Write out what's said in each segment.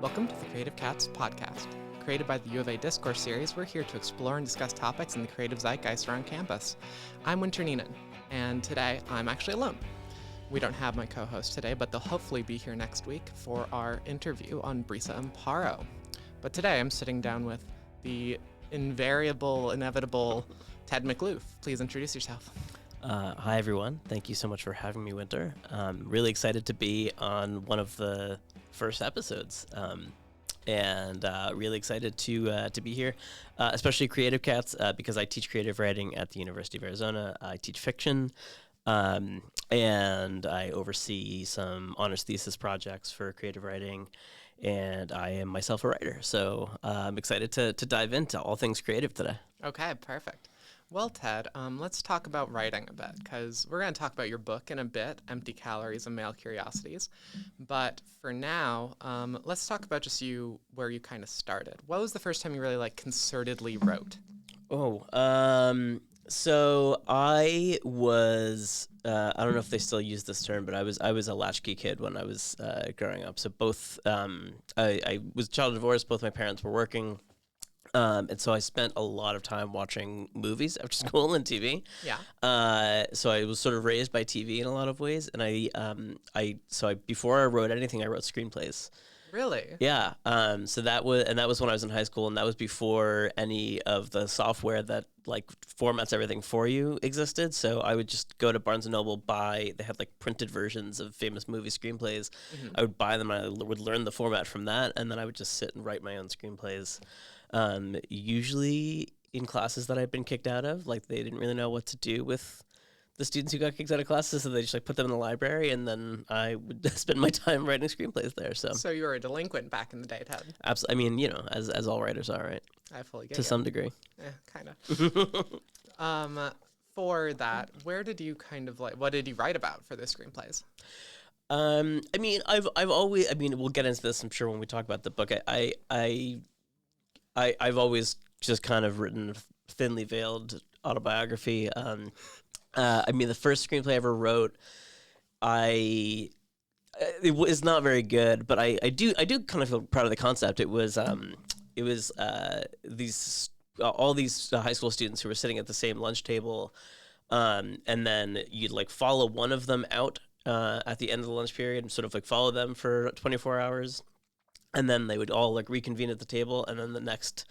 Welcome to the Creative Cats podcast. Created by the U of A Discourse series, we're here to explore and discuss topics in the creative zeitgeist around campus. I'm Winter Neenan, and today I'm actually alone. We don't have my co-host today, but they'll hopefully be here next week for our interview on Brisa Amparo. But today I'm sitting down with the inevitable Ted McLoof. Please introduce yourself. Hi, everyone. Thank you so much for having me, Winter. I'm really excited to be on one of the first episodes, and really excited to be here, especially Creative Cats, because I teach creative writing at the University of Arizona. I teach fiction, and I oversee some honors thesis projects for creative writing, and I am myself a writer. So I'm excited to dive into all things creative today. Okay, perfect. Well, Ted, let's talk about writing a bit, because we're going to talk about your book in a bit, Empty Calories and Male Curiosities. But for now, let's talk about just where you kind of started. What was the first time you really, concertedly wrote? So I was, I don't know if they still use this term, but I was a latchkey kid when I was growing up. So both, I was child divorced, both my parents were working. And so I spent a lot of time watching movies after school and TV. Yeah. So I was sort of raised by TV in a lot of ways, and before I wrote anything, I wrote screenplays. Really? Yeah. So that was when I was in high school, and that was before any of the software that formats everything for you existed. So I would just go to Barnes and Noble, they had printed versions of famous movie screenplays. Mm-hmm. I would buy them, and I would learn the format from that, and then I would just sit and write my own screenplays. Usually in classes that I've been kicked out of, they didn't really know what to do with the students who got kicked out of classes, so they just put them in the library, and then I would spend my time writing screenplays there. So you were a delinquent back in the day, Ted. Absolutely. I mean, as all writers are, right? I fully get it. To some degree. Kind of. For that, where did you what did you write about for the screenplays? I mean, I've always, we'll get into this, I'm sure, when we talk about the book. I've always just kind of written a thinly veiled autobiography. The first screenplay I ever wrote, it was not very good, but I do kind of feel proud of the concept. It was all these high school students who were sitting at the same lunch table, and then you'd follow one of them out at the end of the lunch period, and sort of follow them for 24 hours. And then they would all reconvene at the table, and then the next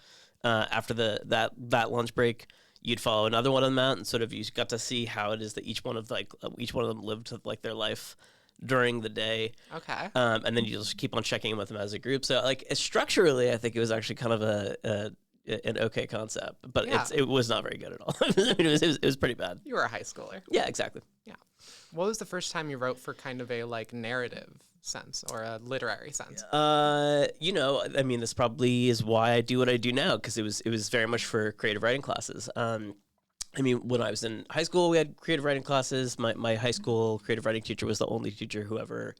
after that lunch break, you'd follow another one of them out, and sort of you got to see how it is that each one of them lived their life during the day. Okay. And then you just keep on checking in with them as a group. So structurally, I think it was actually kind of an okay concept, but yeah. It was not very good at all. It was pretty bad. You were a high schooler. Yeah, exactly. Yeah. What was the first time you wrote for kind of a narrative sense or a literary sense? This probably is why I do what I do now, because it was very much for creative writing classes. When I was in high school, we had creative writing classes. My high school creative writing teacher was the only teacher who ever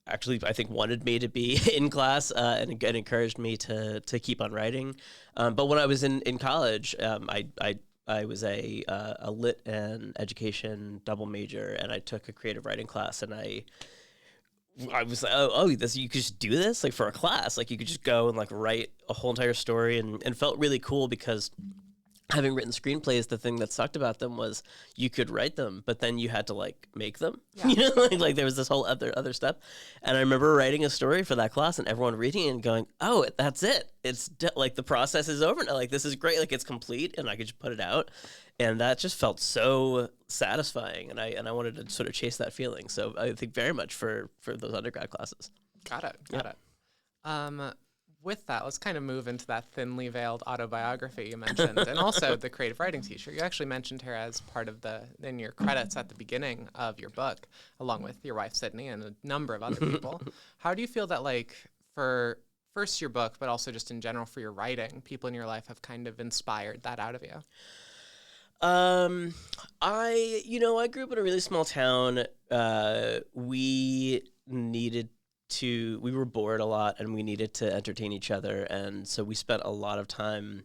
actually, I think, wanted me to be in class and encouraged me to keep on writing. But when I was in college, I was a lit and education double major, and I took a creative writing class, and I was like, this, you could just do this for a class. You could just go and write a whole entire story, and felt really cool because having written screenplays, the thing that sucked about them was you could write them, but then you had to make them. Yeah. There was this whole other step. And I remember writing a story for that class and everyone reading it and going, "Oh, that's it. It's the process is over now. This is great. It's complete," and I could just put it out. And that just felt so satisfying, and I wanted to sort of chase that feeling. So I think very much for those undergrad classes. Got it. With that, let's kind of move into that thinly veiled autobiography you mentioned, and also the creative writing teacher. You actually mentioned her as part of in your credits at the beginning of your book, along with your wife, Sydney, and a number of other people. How do you feel that, for first your book, but also just in general for your writing, people in your life have kind of inspired that out of you? I grew up in a really small town. We were bored a lot, and we needed to entertain each other, and so we spent a lot of time.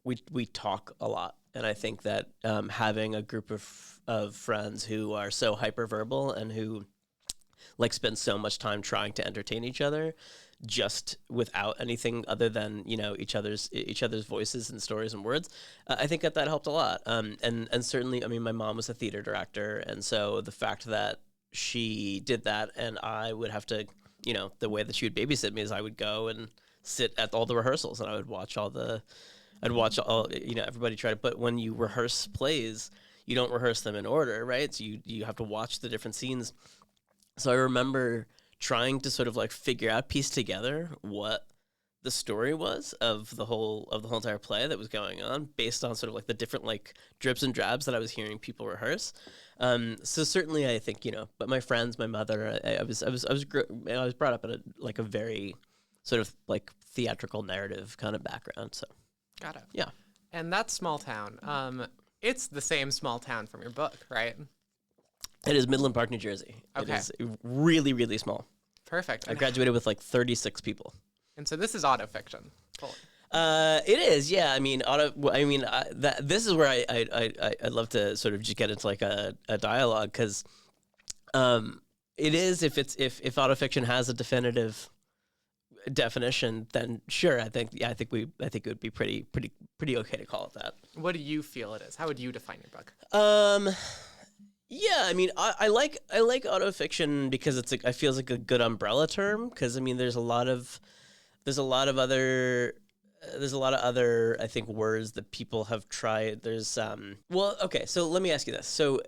We talk a lot, and I think that having a group of friends who are so hyperverbal and who spend so much time trying to entertain each other just without anything other than each other's voices and stories and words. I think that helped a lot. And certainly, I mean, my mom was a theater director, and so the fact that she did that, and I would have to, the way that she would babysit me is I would go and sit at all the rehearsals, and I would watch all everybody try to. But when you rehearse plays, you don't rehearse them in order, right? So you have to watch the different scenes. So I remember trying to sort of like figure out, piece together what the story was of the whole entire play that was going on, based on sort of like the different like drips and drabs that I was hearing people rehearse. So certainly, I think but my friends, my mother, I was brought up in a very sort of like theatrical narrative kind of background. So got it. Yeah. And that small town, it's the same small town from your book, right? It is Midland Park, New Jersey. Okay. It is really, really small. Perfect. I graduated with like 36 people. And so this is autofiction. Fully. It is, yeah. I mean, this is where I'd love to sort of just get into like a dialogue, because it is, if autofiction has a definitive definition, then sure, I think it would be pretty okay to call it that. What do you feel it is? How would you define your book? Yeah, I mean, I like autofiction because it feels like a good umbrella term, because I mean, there's a lot of other I think words that people have tried. There's well, okay, so let me ask you this. So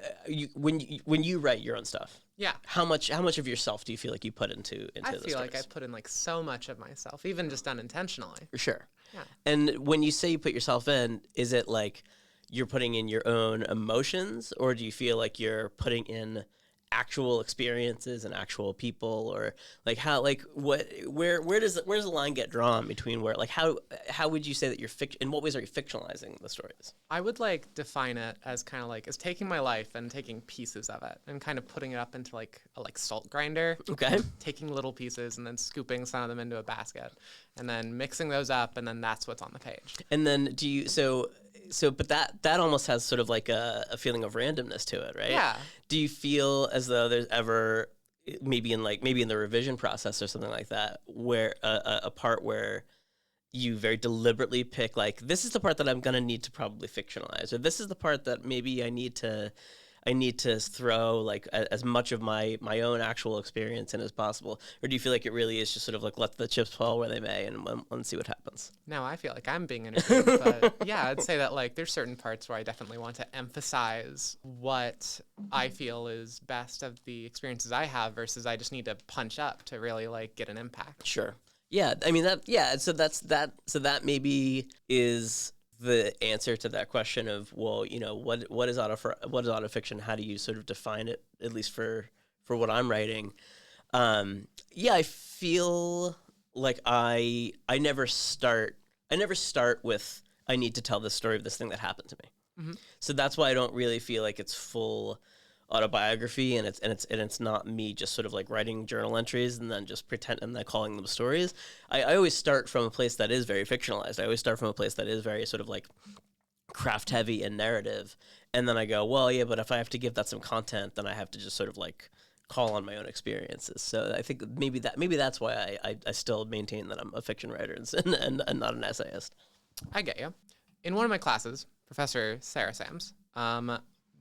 when you write your own stuff, yeah, how much of yourself do you feel like you put into the I feel stories? like I put in like so much of myself, even just unintentionally. Sure. Yeah. And when you say you put yourself in, is it like you're putting in your own emotions, or do you feel like you're putting in actual experiences and actual people, or like how, like where does the line get drawn between where, like how would you say that in what ways are you fictionalizing the stories? I would like define it as kind of like as taking my life and taking pieces of it and kind of putting it up into like a salt grinder. Okay. Taking little pieces and then scooping some of them into a basket and then mixing those up, and then that's what's on the page. And then do you but that almost has sort of like a feeling of randomness to it, right? Yeah. Do you feel as though there's ever maybe in the revision process or something like that, where a part where you very deliberately pick, like, this is the part that I'm gonna need to probably fictionalize, or this is the part that maybe I need to throw like as much of my own actual experience in as possible? Or do you feel like it really is just sort of like, let the chips fall where they may, and see what happens? No, I feel like I'm being interviewed, but yeah, I'd say that like there's certain parts where I definitely want to emphasize what I feel is best of the experiences I have, versus I just need to punch up to really like get an impact. Sure. Yeah, I mean that. Yeah, so so that maybe is the answer to that question of, well, what is autofiction? How do you sort of define it, at least for what I'm writing? Yeah, I feel like I never start with, I need to tell the story of this thing that happened to me. Mm-hmm. So that's why I don't really feel like it's full autobiography, and it's not me just sort of like writing journal entries and then just pretend and then calling them stories. I always start from a place that is very fictionalized. I always start from a place that is very sort of like craft heavy and narrative, and then I go, well, yeah, but if I have to give that some content, then I have to just sort of like call on my own experiences. So I think maybe that's why I still maintain that I'm a fiction writer and not an essayist. I get you. In one of my classes, Professor Sarah Sams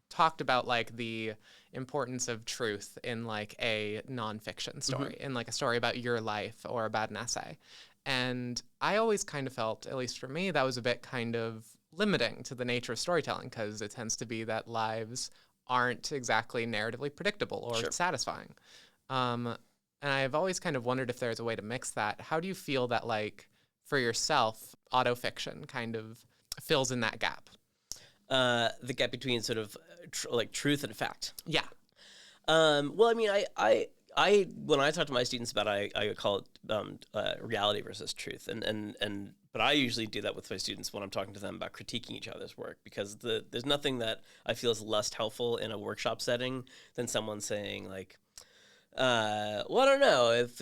talked about like the importance of truth in like a nonfiction story, mm-hmm. in like a story about your life or about an essay. And I always kind of felt, at least for me, that was a bit kind of limiting to the nature of storytelling, because it tends to be that lives aren't exactly narratively predictable or Sure. satisfying. And I've always kind of wondered if there's a way to mix that. How do you feel that, like, for yourself, autofiction kind of fills in that gap? The gap between sort of like truth and fact. Yeah. Well, I mean, I when I talk to my students about it, I call it reality versus truth, but I usually do that with my students when I'm talking to them about critiquing each other's work, because there's nothing that I feel is less helpful in a workshop setting than someone saying like, well, I don't know if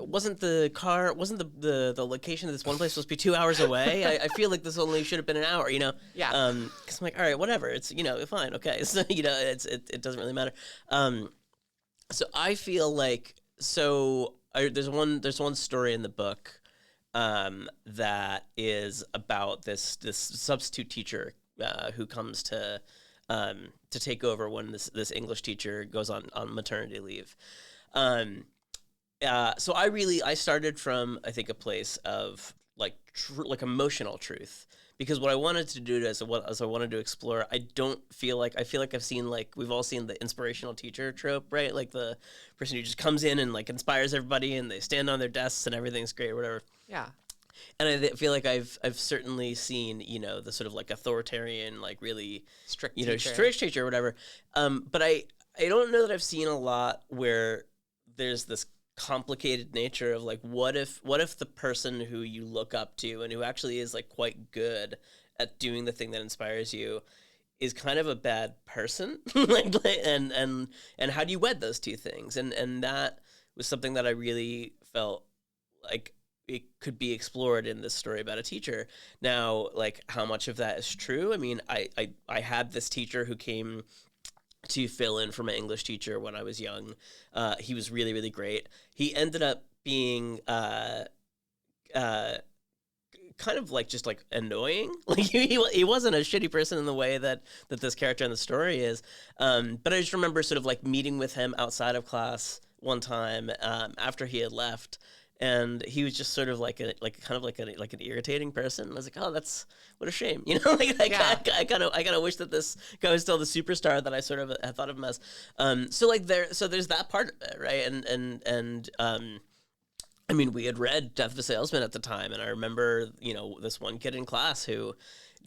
wasn't the location of this one place supposed to be 2 hours away? I feel like this only should have been an hour, Yeah. Because I'm like, all right, whatever. It's, fine. Okay. So, it doesn't really matter. So I feel like, there's one story in the book that is about this substitute teacher who comes to take over when this English teacher goes on maternity leave. So I started from, I think, a place of like emotional truth, because what I wanted to do as I wanted to explore, I feel like I've seen, like, we've all seen the inspirational teacher trope, right? Like the person who just comes in and like inspires everybody and they stand on their desks and everything's great or whatever. Yeah. And I feel like I've certainly seen, the sort of like authoritarian, like really Strict strict teacher or whatever. But I don't know that I've seen a lot where there's this complicated nature of like, what if the person who you look up to and who actually is like quite good at doing the thing that inspires you is kind of a bad person, and how do you wed those two things? And that was something that I really felt like it could be explored in this story about a teacher. Now, like, how much of that is true? I mean, I had this teacher who came to fill in for my English teacher when I was young. He was really, really great. He ended up being kind of like just like annoying. Like he wasn't a shitty person in the way that this character in the story is. But I just remember sort of like meeting with him outside of class one time after he had left. And he was just sort of like an irritating person. I was like, oh, that's, what a shame, Yeah. I kind of wish that this guy was still the superstar that I sort of had thought of him as. So there's that part of it, right? And I mean, we had read Death of a Salesman at the time, and I remember, this one kid in class who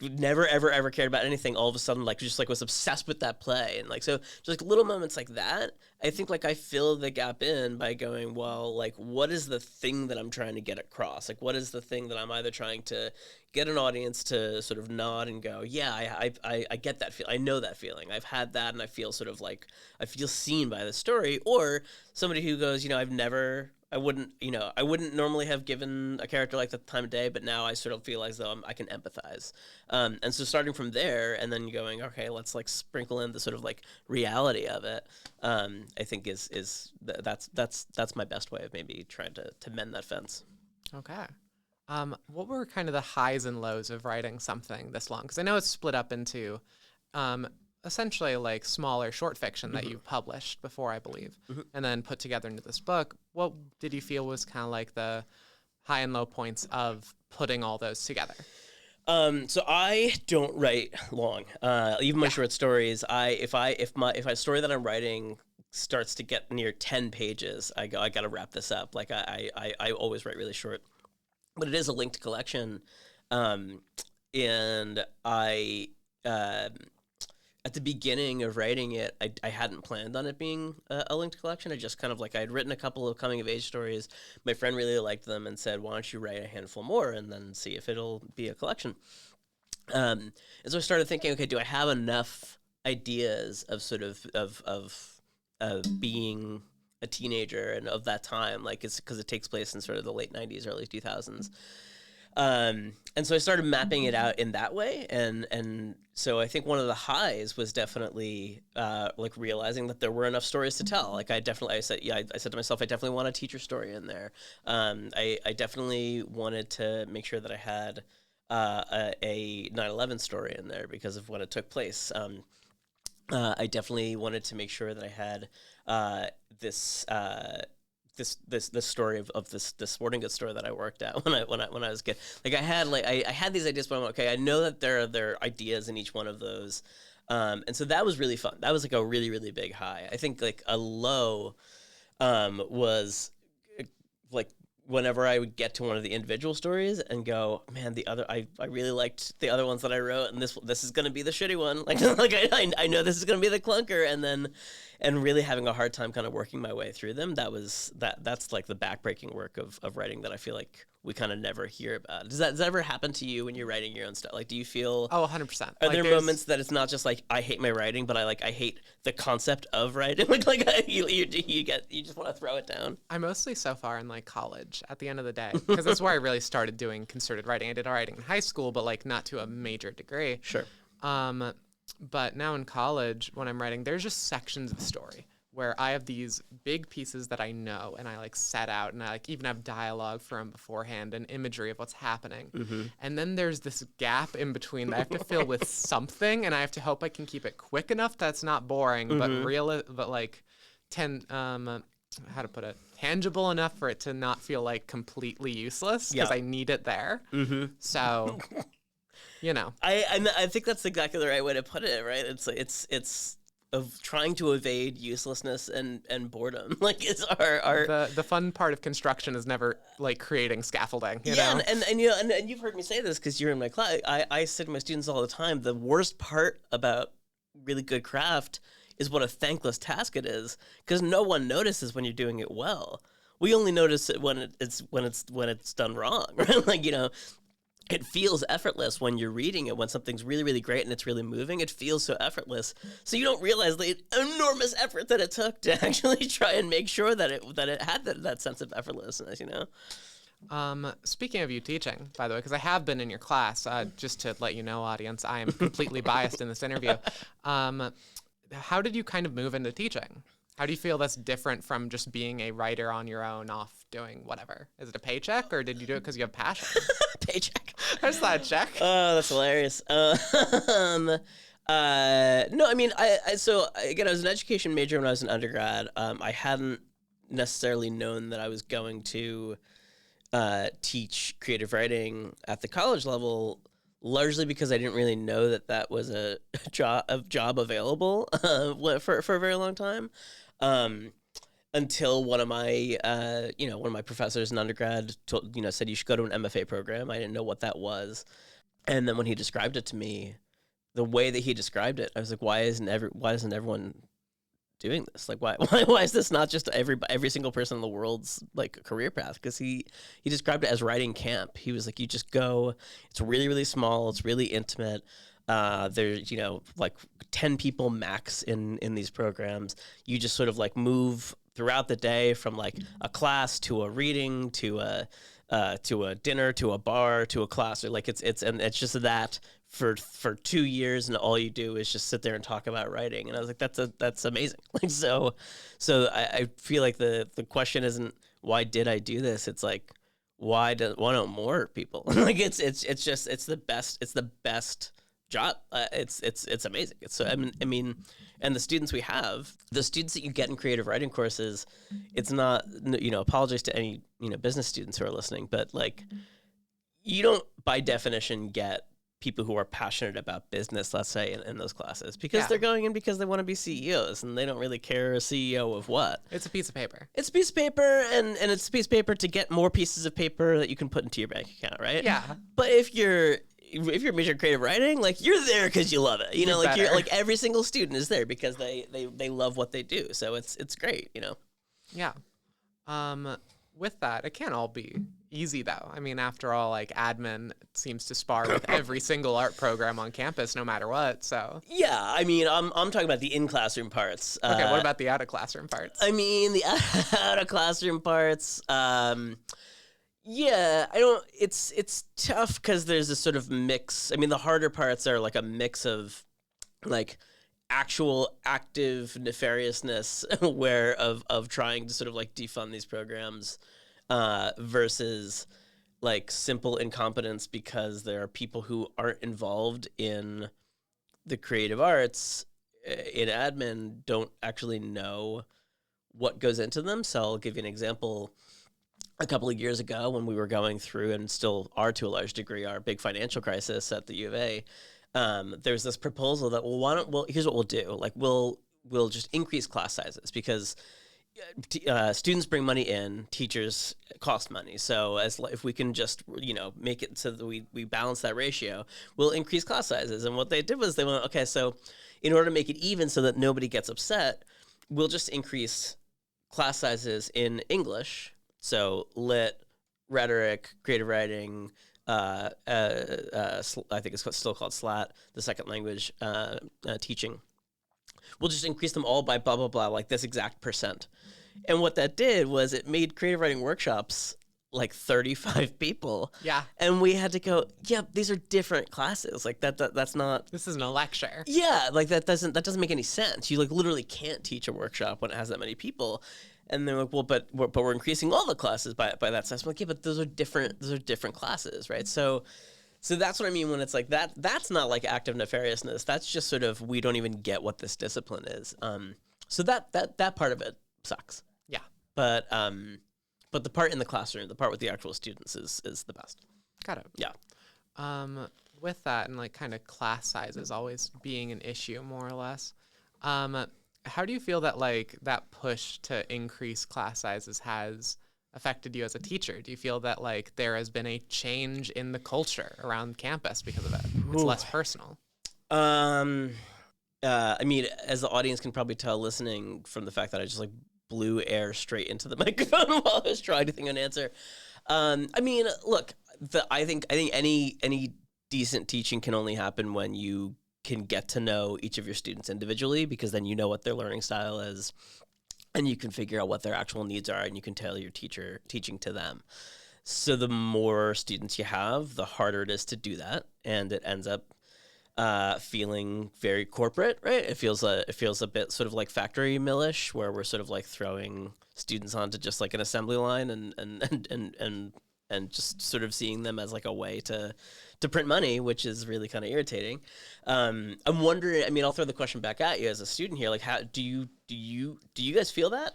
never ever cared about anything, all of a sudden like just like was obsessed with that play. And like, so just like little moments like that, I think like I fill the gap in by going, well, like, what is the thing that I'm trying to get across? Like, what is the thing that I'm either trying to get an audience to sort of nod and go, yeah, I get that feel, I know that feeling, I've had that, and I feel sort of like I feel seen by the story. Or somebody who goes, I wouldn't normally have given a character like the time of day, but now I sort of feel as though I can empathize. And so starting from there and then going, okay, let's like sprinkle in the sort of like reality of it. I think that's my best way of maybe trying to mend that fence. Okay. What were kind of the highs and lows of writing something this long? Because I know it's split up into essentially like smaller short fiction that you published before, I believe, and then put together into this book. What did you feel was kind of like the high and low points of putting all those together? So I don't write long. Even my short stories, if a story that I'm writing starts to get near 10 pages, I got to wrap this up. Like I always write really short, but it is a linked collection. And I, at the beginning of writing it, I hadn't planned on it being a linked collection. I just kind of like, I had written a couple of coming of age stories. My friend really liked them and said, why don't you write a handful more and then see if it'll be a collection. And so I started thinking, okay, do I have enough ideas of sort of being a teenager and of that time? Like, it's because it takes place in sort of the late 90s, early 2000s. And so I started mapping it out in that way, and so I think one of the highs was definitely like realizing that there were enough stories to tell. Like I said to myself, I definitely want a teacher story in there. I definitely wanted to make sure that I had a 9/11 story in there because of when it took place. I definitely wanted to make sure that I had this story of this sporting goods store that I worked at when I was a kid. Like I had these ideas, but I'm like, okay, I know that there are ideas in each one of those, and so that was really fun. That was like a really, really big high. I think like a low was like whenever I would get to one of the individual stories and go, man, I really liked the other ones that I wrote, and this is gonna be the shitty one. Like I know this is gonna be the clunker, and really having a hard time kind of working my way through them. That's like the backbreaking work of writing that I feel like we kind of never hear about. Does that ever happen to you when you're writing your own stuff? Like, do you feel? Oh, 100%. Are there moments that it's not just like I hate my writing, but I hate the concept of writing? like you just want to throw it down. I mostly so far in like college at the end of the day, because that's where I really started doing concerted writing. I did writing in high school, but like not to a major degree. Sure. But now in college, when I'm writing, there's just sections of the story where I have these big pieces that I know and I like set out and I like even have dialogue for them beforehand and imagery of what's happening. And then there's this gap in between that I have to fill with something, and I have to hope I can keep it quick enough that's not boring, but but like how to put it, tangible enough for it to not feel like completely useless because I need it there. So, you know, I think that's exactly the right way to put it. Right? It's of trying to evade uselessness and boredom. Like it's the fun part of construction is never like creating scaffolding. You know? And you know, and you've heard me say this because you're in my class. I say to my students all the time, the worst part about really good craft is what a thankless task it is, because no one notices when you're doing it well. We only notice it when it's done wrong, right? Like, you know, it feels effortless when you're reading it. When something's really, really great and it's really moving, it feels so effortless. So you don't realize the enormous effort that it took to actually try and make sure that it had that sense of effortlessness, you know? Speaking of you teaching, by the way, because I have been in your class, just to let you know, audience, I am completely biased in this interview. How did you kind of move into teaching? How do you feel that's different from just being a writer on your own, off doing whatever? Is it a paycheck, or did you do it because you have passion? Paycheck. I just thought check. Oh, that's hilarious. No, I mean, so again, I was an education major when I was an undergrad. I hadn't necessarily known that I was going to teach creative writing at the college level, largely because I didn't really know that was a job available for a very long time. Until one of my professors in undergrad said you should go to an MFA program. I didn't know what that was. And then when he described it to me, the way that he described it, I was like, why isn't everyone doing this? Like, why is this not just every single person in the world's like career path? Because he described it as writing camp. He was like, you just go, it's really, really small, it's really intimate. There's, like 10 people max in these programs. You just sort of like move throughout the day from like a class to a reading to a dinner to a bar to a class, or like it's just that for 2 years, and all you do is just sit there and talk about writing. And I was like, that's amazing. Like, so I feel like the question isn't why did I do this? It's like, why don't more people? Like it's the best job. It's amazing. It's so, I mean, and the students we have, the students that you get in creative writing courses, it's not, apologies to any, business students who are listening, but like, you don't by definition get people who are passionate about business, let's say, in those classes, because they're going in because they want to be CEOs, and they don't really care a CEO of what. It's a piece of paper. It's a piece of paper, and it's a piece of paper to get more pieces of paper that you can put into your bank account, right? Yeah. But if you're major in creative writing, like, you're there because you love it. You're like every single student is there because they love what they do. So it's great, Yeah. With that, it can't all be easy though. I mean, after all, like, admin seems to spar with every single art program on campus, no matter what. So yeah, I mean, I'm talking about the in classroom parts. Okay, what about the out of classroom parts? I mean, the out of classroom parts. Yeah, I don't. It's tough because there's a sort of mix. I mean, the harder parts are like a mix of like actual active nefariousness of trying to sort of like defund these programs versus like simple incompetence because there are people who aren't involved in the creative arts in admin, don't actually know what goes into them. So I'll give you an example. A couple of years ago, when we were going through, and still are to a large degree, our big financial crisis at the U of A, there's this proposal that, here's what we'll do. Like, we'll just increase class sizes because students bring money in, teachers cost money. So if we can just, make it so that we balance that ratio, we'll increase class sizes. And what they did was they went, okay, so in order to make it even so that nobody gets upset, we'll just increase class sizes in English. So lit, rhetoric, creative writing, I think it's still called SLAT, the second language teaching. We'll just increase them all by blah, blah, blah, like this exact percent. And what that did was it made creative writing workshops like 35 people. Yeah. And we had to go, yeah, these are different classes. Like that's not. This isn't a lecture. Yeah, like that doesn't make any sense. You like literally can't teach a workshop when it has that many people. And they're like, well, but we're increasing all the classes by that size. I'm like, yeah, but those are different classes, right? So that's what I mean when it's like that. That's not like active nefariousness. That's just sort of we don't even get what this discipline is. So that part of it sucks. Yeah. But the part in the classroom, the part with the actual students is the best. Got it. Yeah. With that and like kind of class sizes always being an issue more or less, how do you feel that like that push to increase class sizes has affected you as a teacher? Do you feel that like there has been a change in the culture around campus because of it? It's less personal. I mean, as the audience can probably tell listening from the fact that I just like blew air straight into the microphone while I was trying to think of an answer. I mean, look, I think any decent teaching can only happen when you can get to know each of your students individually, because then you know what their learning style is and you can figure out what their actual needs are and you can tailor your teaching to them. So the more students you have, the harder it is to do that, and it ends up feeling very corporate, right? It feels a bit sort of like factory millish, where we're sort of like throwing students onto just like an assembly line and just sort of seeing them as like a way to print money, which is really kind of irritating. I'm wondering. I mean, I'll throw the question back at you as a student here. Like, how do you guys feel that?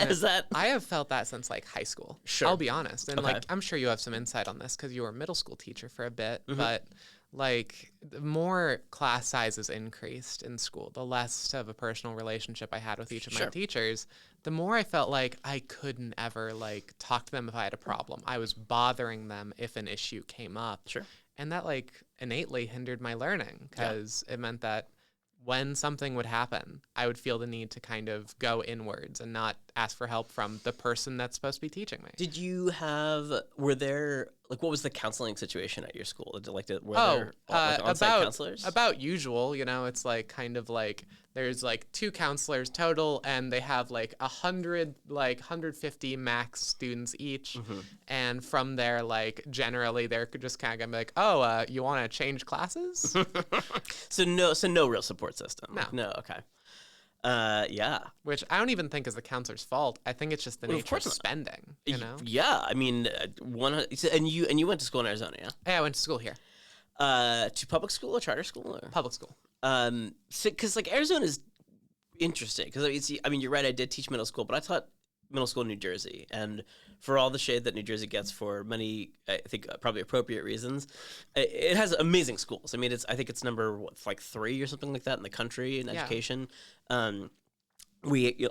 Is that? I have felt that since like high school. Sure. I'll be honest, and Okay. like I'm sure you have some insight on this because you were a middle school teacher for a bit, but. Like, the more class sizes increased in school, the less of a personal relationship I had with each of my teachers, the more I felt like I couldn't ever, like, talk to them if I had a problem. I was bothering them if an issue came up. Sure. And that, like, innately hindered my learning because it meant that when something would happen, I would feel the need to kind of go inwards and not ask for help from the person that's supposed to be teaching me. Did you were there, like, what was the counseling situation at your school? Were there like, on-site counselors? About usual, you know, it's like kind of like there's like 2 counselors total and they have like 150 max students each. And from there, like generally they're just kind of gonna be like, oh, you want to change classes? So no real support system. No. Okay. Yeah. Which I don't even think is the counselor's fault. I think it's just the nature of spending, you know? Yeah, I mean, and you went to school in Arizona, yeah? Yeah, I went to school here. To public school or charter school? Or? Public school. Because like Arizona is interesting. Because I mean, you're right. I did teach middle school, but I taught middle school in New Jersey, and for all the shade that New Jersey gets for many, I think probably appropriate reasons, it has amazing schools. I mean, I think it's number 3 or something like that in the country in education.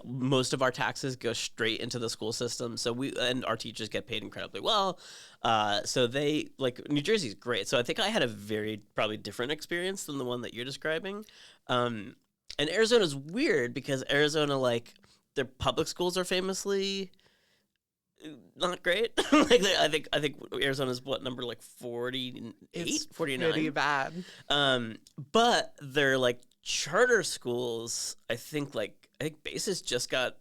Most of our taxes go straight into the school system, so and our teachers get paid incredibly well. So they New Jersey's great. So I think I had a very probably different experience than the one that you're describing. And Arizona's weird because Arizona, like, their public schools are famously not great. I think Arizona's number 48, 49. Pretty bad. But their charter schools, I think Basis just got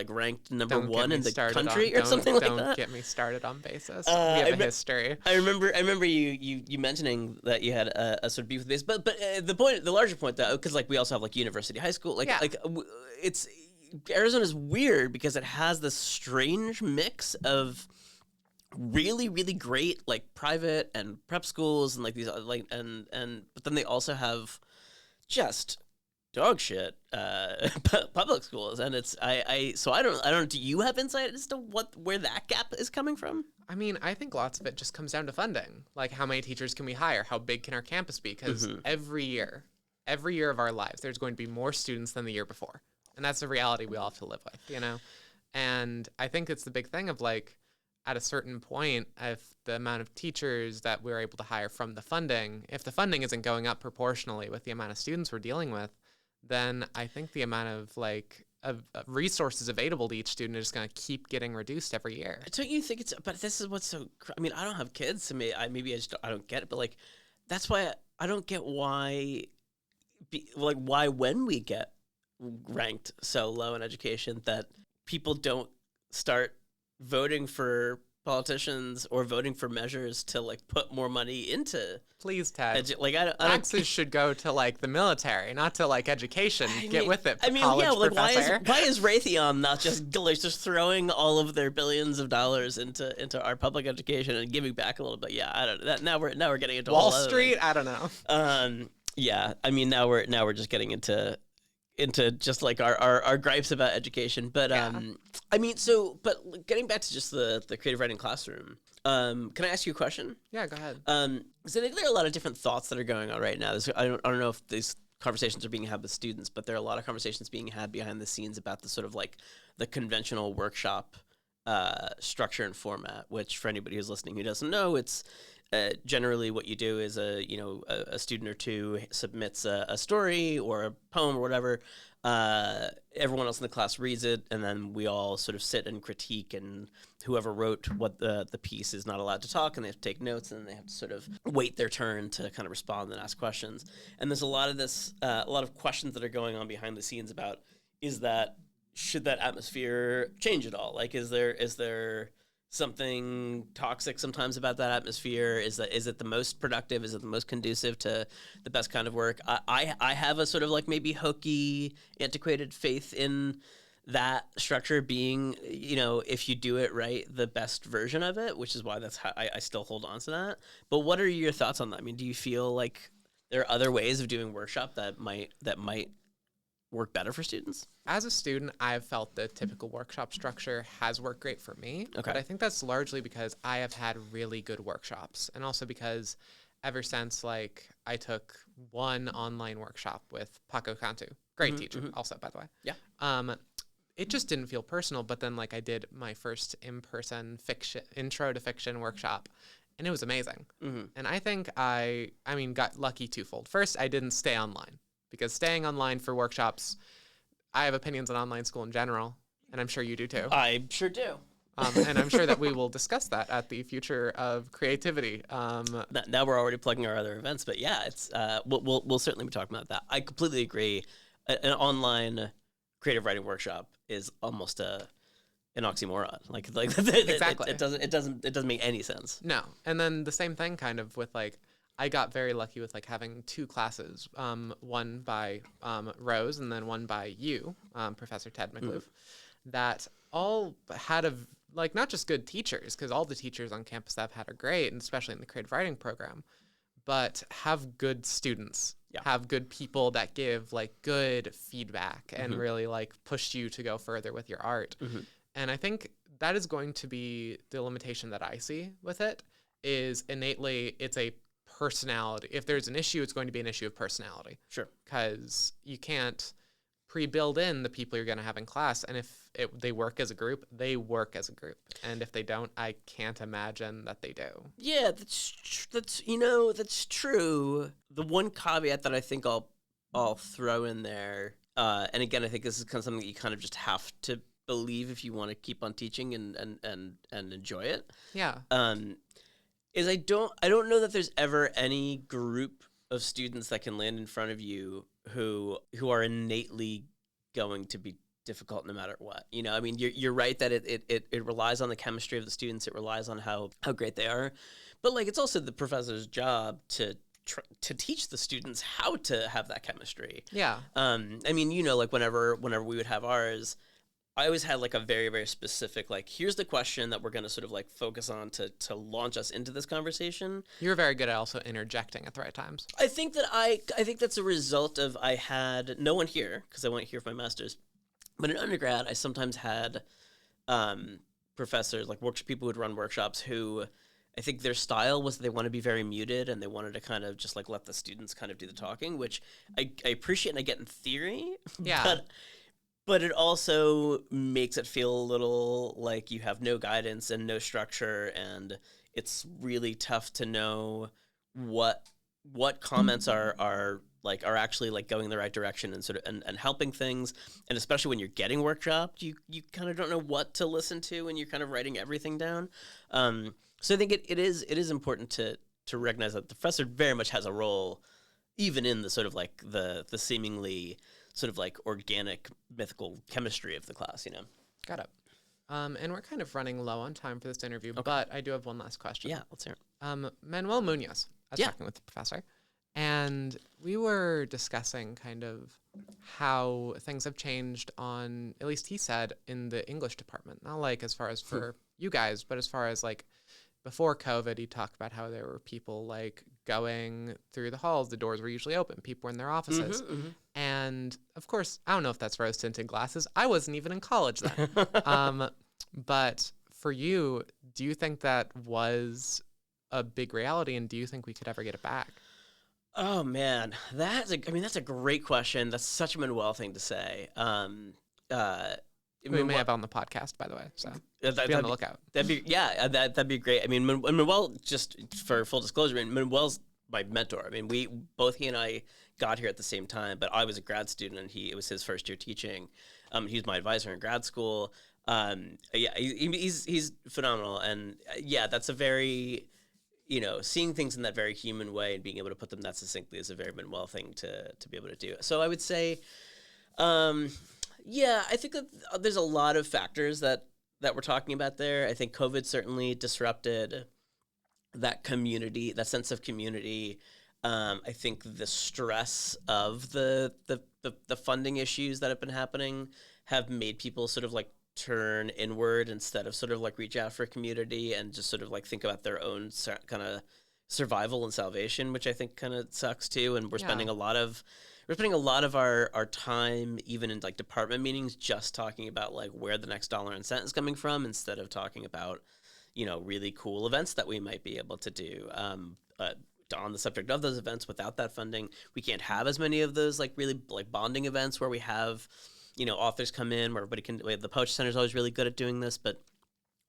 ranked number 1 in the country or something like that. Don't get me started on Basis. We have a history. I remember you mentioning that you had a sort of beef with Basis, but the larger point though, because we also have University High School, it's Arizona's weird because it has this strange mix of really, really great private and prep schools and these but then they also have just dog shit public schools, and it's so I don't do you have insight as to where that gap is coming from? I mean, I think lots of it just comes down to funding. Like, how many teachers can we hire? How big can our campus be? Because every year of our lives, there's going to be more students than the year before. And that's a reality we all have to live with, you know? And I think it's the big thing of at a certain point, if the amount of teachers that we're able to hire from the funding, if the funding isn't going up proportionally with the amount of students we're dealing with, then I think the amount of resources available to each student is just going to keep getting reduced every year. Don't you think but this is what's so, I mean, I don't have kids, so I don't get it, but that's why I don't get why when we get ranked so low in education that people don't start voting for politicians or voting for measures to like put more money into Please, Ted. like I don't Taxes should go to like the military, not to like education. Get with it, college yeah, like professor. why is Raytheon not just throwing all of their billions of dollars into our public education and giving back a little bit? Yeah, I don't know. Now we're getting into Wall Street. I don't know. Yeah, I mean now we're just getting into just like our gripes about education, but I mean, but getting back to just the creative writing classroom, can I ask you a question? Yeah, go ahead. So I think there are a lot of different thoughts that are going on right now. I don't know if these conversations are being had with students, but there are a lot of conversations being had behind the scenes about the sort of like the conventional workshop structure and format, which for anybody who's listening who doesn't know, it's generally what you do is a student or two submits a story or a poem or whatever. Everyone else in the class reads it, and then we all sort of sit and critique, and whoever wrote what the piece is not allowed to talk, and they have to take notes, and they have to sort of wait their turn to kind of respond and ask questions. And there's a lot of questions that are going on behind the scenes about should that atmosphere change at all? Like, is there something toxic sometimes about that atmosphere? Is it the most productive? Is it the most conducive to the best kind of work? I have a sort of like maybe hokey, antiquated faith in that structure being, if you do it right, the best version of it, which is why that's how I still hold on to that. But what are your thoughts on that? I mean, do you feel like there are other ways of doing workshop that might work better for students? As a student, I've felt the typical workshop structure has worked great for me. Okay. But I think that's largely because I have had really good workshops, and also because ever since like I took one online workshop with Paco Cantu, great teacher, also by the way. Yeah. It just didn't feel personal. But then like I did my first in-person intro to fiction workshop, and it was amazing. And I think I got lucky twofold. First, I didn't stay online, because staying online for workshops, I have opinions on online school in general, and I'm sure you do too. I sure do. And I'm sure that we will discuss that at the Future of Creativity. Now we're already plugging our other events, but yeah, it's we'll certainly be talking about that. I completely agree. An online creative writing workshop is almost an oxymoron. Like Exactly. It doesn't make any sense. No, and then the same thing kind of with like, I got very lucky with like having two classes, one by Rose and then one by you, Professor Ted McLoof, that all had not just good teachers, because all the teachers on campus that I've had are great, and especially in the creative writing program, but have good students, have good people that give like good feedback and really like push you to go further with your art. And I think that is going to be the limitation that I see with it, is innately it's a personality. If there's an issue, it's going to be an issue of personality. Sure. Because you can't pre-build in the people you're going to have in class. And if they work as a group, they work as a group. And if they don't, I can't imagine that they do. Yeah, that's true. The one caveat that I think I'll throw in there, and again, I think this is kind of something that you kind of just have to believe if you want to keep on teaching and enjoy it. Yeah. Is I don't know that there's ever any group of students that can land in front of you who are innately going to be difficult no matter what. I mean, you're right that it relies on the chemistry of the students. It relies on how great they are, but like it's also the professor's job to teach the students how to have that chemistry. Yeah. I mean, like whenever we would have ours, I always had like a very, very specific, like, here's the question that we're going to sort of like focus on to launch us into this conversation. You were very good at also interjecting at the right times. I think that's a result of, I had no one here because I went here for my master's, but in undergrad, I sometimes had professors, like people who would run workshops who I think their style was they want to be very muted and they wanted to kind of just like let the students kind of do the talking, which I appreciate and I get in theory. Yeah. But it also makes it feel a little like you have no guidance and no structure, and it's really tough to know what comments are actually like going in the right direction and sort of and helping things. And especially when you're getting workshopped, you kind of don't know what to listen to and you're kind of writing everything down. So I think it is important to recognize that the professor very much has a role, even in the sort of like the seemingly sort of like organic mythical chemistry of the class, Got it. And we're kind of running low on time for this interview, Okay. but I do have one last question. Yeah, let's hear it. Manuel Munoz, I was Yeah. talking with the professor, and we were discussing kind of how things have changed on, at least he said, in the English department. Not like as far as for you guys, but as far as like before COVID, he talked about how there were people like going through the halls. The doors were usually open. People were in their offices. And of course, I don't know if that's rose tinted glasses. I wasn't even in college then. But for you, do you think that was a big reality, and do you think we could ever get it back? Oh man, that's a great question. That's such a Manuel thing to say. We may have on the podcast, by the way. So That'd be on the lookout. That'd be great. I mean, Manuel, just for full disclosure, Manuel's my mentor. I mean, he and I got here at the same time, but I was a grad student and it was his first year teaching. He was my advisor in grad school. He's phenomenal, and that's a very, seeing things in that very human way and being able to put them that succinctly is a very Manuel thing to be able to do. So I would say, I think that there's a lot of factors that we're talking about there. I think COVID certainly disrupted that community, that sense of community. I think the stress of the funding issues that have been happening have made people sort of like turn inward instead of sort of like reach out for community and just sort of like think about their own kind of survival and salvation, which I think kind of sucks too. And we're spending a lot of our time, even in like department meetings, just talking about like where the next dollar and cent is coming from, instead of talking about, really cool events that we might be able to do. On the subject of those events, without that funding, we can't have as many of those like really like bonding events where we have, authors come in where everybody can. The Poetry Center is always really good at doing this, but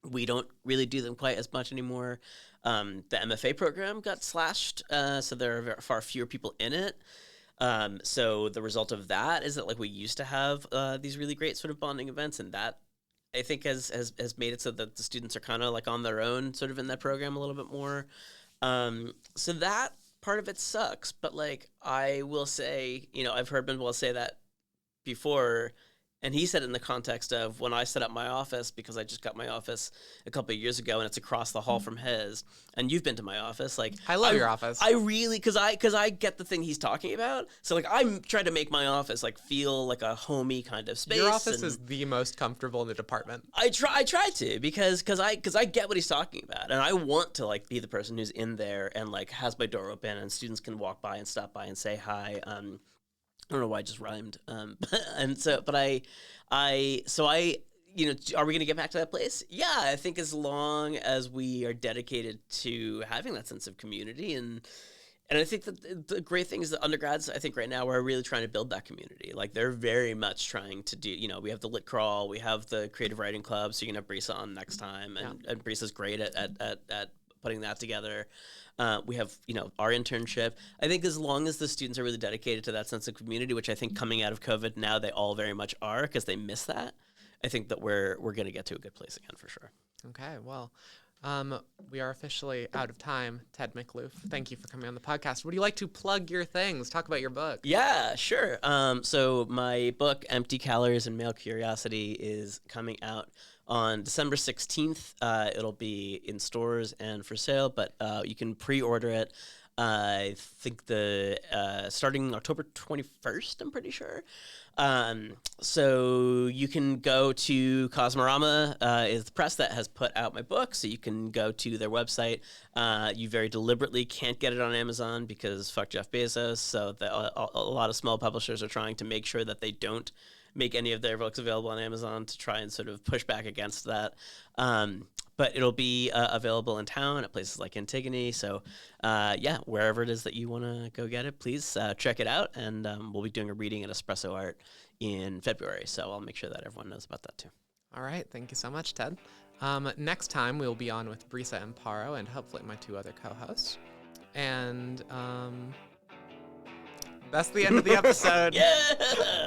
we don't really do them quite as much anymore. The MFA program got slashed, so there are far fewer people in it. So the result of that is that like we used to have these really great sort of bonding events, and that I think has made it so that the students are kind of like on their own sort of in that program a little bit more. So that part of it sucks, but like I will say, I've heard Manuel say that before, and he said it in the context of when I set up my office, because I just got my office a couple of years ago and it's across the hall from his, and you've been to my office. Like I love your office. I really, cause I get the thing he's talking about. So like I'm trying to make my office like feel like a homey kind of space. Your office is the most comfortable in the department. I try to, because I get what he's talking about, and I want to like be the person who's in there and like has my door open and students can walk by and stop by and say hi. I don't know why I just rhymed. Are we going to get back to that place? Yeah, I think as long as we are dedicated to having that sense of community, and I think that the great thing is that undergrads, I think right now are really trying to build that community. Like they're very much trying to do, we have the Lit Crawl, we have the Creative Writing Club, so you can have Brisa on next time, and Brisa's great at putting that together. We have, our internship. I think as long as the students are really dedicated to that sense of community, which I think coming out of COVID now they all very much are, because they miss that, I think that we're going to get to a good place again for sure. Okay, well, we are officially out of time. Ted McLoof, thank you for coming on the podcast. Would you like to plug your things? Talk about your book. Yeah, sure. So my book, Empty Calories and Male Curiosity, is coming out on December 16th. It'll be in stores and for sale, but you can pre-order it. I think starting October 21st, I'm pretty sure. So you can go to Cosmorama, is the press that has put out my book. So you can go to their website. You very deliberately can't get it on Amazon because fuck Jeff Bezos. So a lot of small publishers are trying to make sure that they don't make any of their books available on Amazon to try and sort of push back against that. But it'll be available in town at places like Antigone. So wherever it is that you want to go get it, please check it out. And we'll be doing a reading at Espresso Art in February. So I'll make sure that everyone knows about that too. All right. Thank you so much, Ted. Next time we'll be on with Brisa Amparo and hopefully my two other co-hosts. And that's the end of the episode. Yeah!